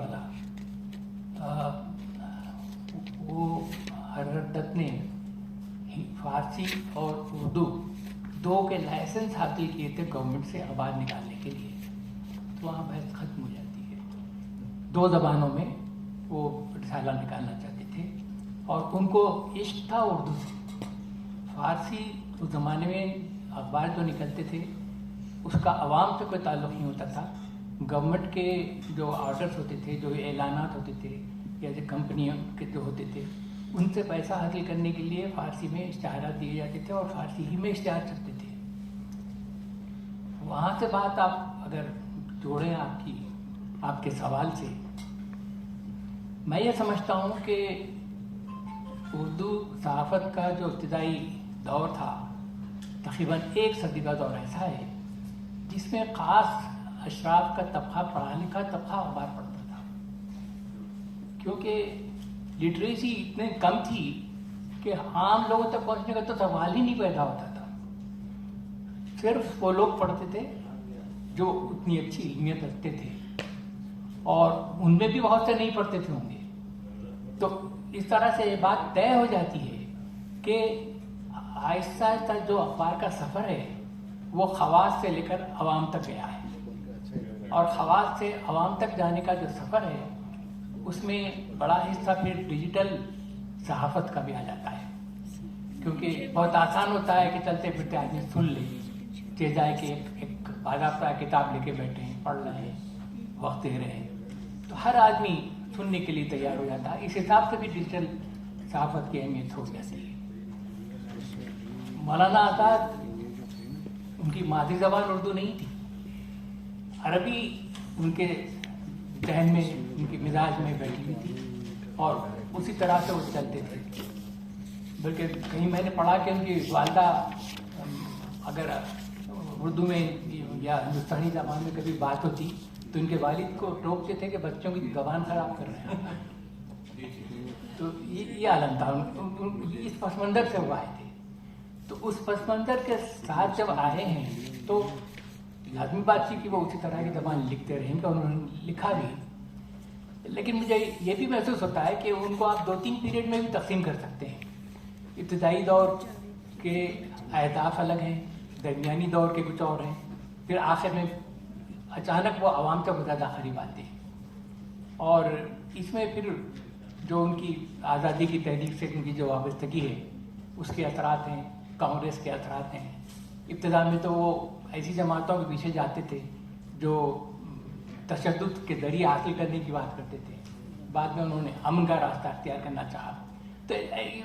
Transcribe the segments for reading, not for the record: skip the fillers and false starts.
वाला, वो हरहर दत्त ने फारसी और उर्दू दो के लाइसेंस हासिल किए थे गवर्नमेंट से आवाज़ निकालने के लिए, तो वहाँ बहस खत्म हो जाती है। दो ज़बानों में वो रिसाला निकालना चाहते थे और उनको इश्क था उर्दू से। फारसी उस ज़माने में अखबार जो निकलते थे उसका आवाम से कोई ताल्लुक़ नहीं होता था। गवर्नमेंट के जो ऑर्डर्स होते थे, जो ऐलानात होते थे या जो कंपनियों के जो होते थे, उनसे पैसा हासिल करने के लिए फारसी में इश्तिहारात दिए जाते थे और फारसी ही में इश्तिहार चलते थे। वहाँ से बात आप अगर जोड़ें आपके सवाल से, मैं ये समझता हूँ कि उर्दू सहाफ़त का जो इब्तिदाई दौर था, तकरीबन एक सदी का दौर ऐसा है जिसमें ख़ास अशराफ का तबका, पढ़ा लिखा तबका अखबार पढ़ता था, क्योंकि लिटरेसी इतनी कम थी कि आम लोगों तक पहुंचने का तो सवाल ही नहीं पैदा होता था। सिर्फ वो लोग पढ़ते थे जो उतनी अच्छी इल्मियत रखते थे, और उनमें भी बहुत से नहीं पढ़ते थे होंगे। तो इस तरह से ये बात तय हो जाती है कि आहिस्ता आहिस्ता जो अखबार का सफ़र है वो खवास से लेकर अवाम तक गया है, और खवास से अवाम तक जाने का जो सफ़र है उसमें बड़ा हिस्सा फिर डिजिटल सहाफ़त का भी आ जाता है, क्योंकि बहुत आसान होता है कि चलते फिरते आदमी सुन ले, चाहे जाए कि एक बाकायदा किताब लेके बैठे हैं, पढ़ रहे हैं, वक्त दे रहे हैं, तो हर आदमी सुनने के लिए तैयार हो जाता है। इस हिसाब से भी डिजिटल सहाफ़त की अहमियत हो जाती है। मौलाना आज़ाद, उनकी मादरी ज़बान उर्दू नहीं थी, अरबी उनके जहन में, उनके मिजाज में बैठी हुई थी और उसी तरह से वो चलते थे। बल्कि कहीं मैंने पढ़ा कि उनकी वालदा अगर उर्दू में या हिंदुस्तानी ज़बान में कभी बात होती तो उनके वालिद को टोकते थे कि बच्चों की ज़बान ख़राब कर रहे हैं। तो ये आलम था। इस पस मंज़र से वो आए थे, तो उस पस मंज़र के साथ जब आए हैं तो लाजमी बात थी कि वो उसी तरह की ज़बान लिखते रहे, इनका उन्होंने लिखा भी। लेकिन मुझे ये भी महसूस होता है कि उनको आप 2-3 पीरियड में भी तकसीम कर सकते हैं। इब्तिदाई दौर के अहदाफ अलग हैं, दरमियानी दौर के कुछ और हैं, फिर आखिर में अचानक वो आवाम तक ज़्यादा करीब आते हैं। और इसमें फिर जो उनकी आज़ादी की तहरीक से उनकी जो वाबस्तगी है उसके असरात हैं, कांग्रेस के असरात हैं। इब्तिदा में तो वो ऐसी जमातों के पीछे जाते थे जो तशद्दुद के ज़रिए हासिल करने की बात करते थे, बाद में उन्होंने अमन का रास्ता अख्तियार करना चाहा। तो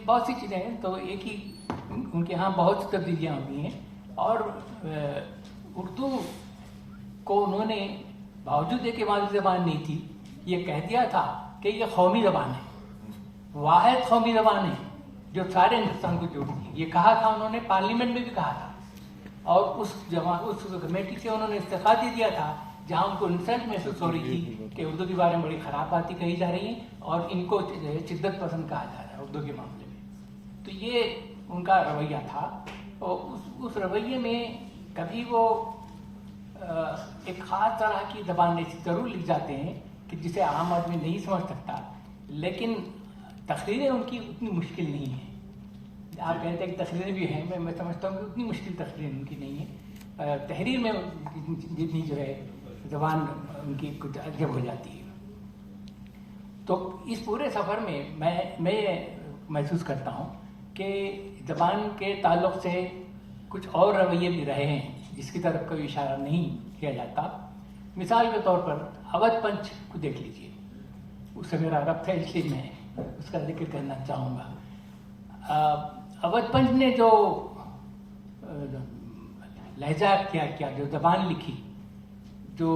बहुत सी चीज़ें हैं। तो एक ही उनके यहाँ बहुत सी तब्दीलियाँ हुई हैं, और उर्दू को उन्होंने बावजूद एक मादरी ज़बान नहीं थी, ये कह दिया था कि ये कौमी ज़बान है, वाहिद कौमी ज़बान है जो सारे हिंदुस्तान को जोड़ती है। ये कहा था उन्होंने, पार्लियामेंट में भी कहा था, और उस कमेटी से उन्होंने इस्तीफा दे दिया था जहाँ उनको इंसल्ट महसूस हो रही थी कि उर्दू के बारे में बड़ी ख़राब बातें कही जा रही हैं और इनको शिद्दत पसंद कहा जा रहा है उर्दू के मामले में। तो ये उनका रवैया था, और उस रवैये में कभी वो एक ख़ास तरह की ज़बान ज़रूर लिख जाते हैं कि जिसे आम आदमी नहीं समझ सकता, लेकिन तकरीरें उनकी उतनी मुश्किल नहीं है। आप कहते हैं कि तकरीरें भी हैं, मैं समझता हूँ कि उतनी मुश्किल तकरीर उनकी नहीं है। तहरीर में जितनी जो है ज़बान उनकी कुछ अजब हो जाती है। तो इस पूरे सफ़र में मैं ये महसूस करता हूँ कि ज़बान के ताल्लुक़ से कुछ और रवैये भी रहे हैं जिसकी तरफ कोई इशारा नहीं किया जाता। मिसाल के तौर पर अवध पंच को देख लीजिए, उससे मेरा रब्त है इसलिए मैं उसका जिक्र करना चाहूँगा। अवध पंच ने जो लहजा किया, जो ज़बान लिखी, जो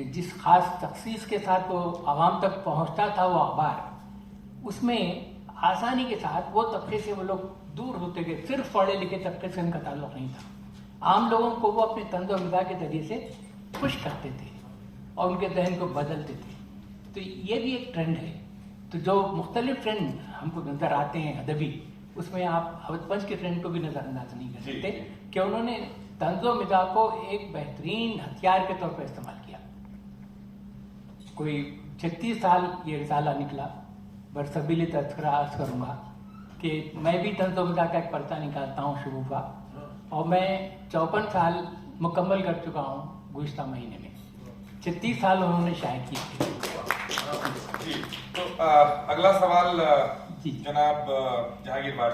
जिस ख़ास तख़सीस के साथ वो आवाम तक पहुँचता था वो अखबार, उसमें आसानी के साथ वो तबके से वो लोग दूर होते गए। सिर्फ पढ़े लिखे तबके से उनका ताल्लुक़ नहीं था। आम लोगों को वो अपने तंज़ और मिज़ाज के ज़रिए से खुश करते थे और उनके जहन को बदलते थे। तो ये भी एक ट्रेंड है। तो जो मुख्तलिफ ट्रेंड हमको नज़र आते हैं अदबी, उसमें आप अवध पंच के ट्रेंड को भी नज़रअंदाज नहीं कर सकते कि उन्होंने तंज़ और मिज़ाज को एक बेहतरीन हथियार के तौर पर इस्तेमाल किया। कोई 36 साल ये रिसाला निकला। बरसबीली तस्करा अर्ज करूँगा कि मैं भी तंज़-ओ-ग़िज़ा का एक पर्चा निकालता हूँ शगुफ़ा, और मैं 54 साल मुकम्मल कर चुका हूँ गुज़िश्ता महीने में। 36 साल उन्होंने शाये किए थे। जी, तो अगला सवाल जी जनाब जहांगीर वारसी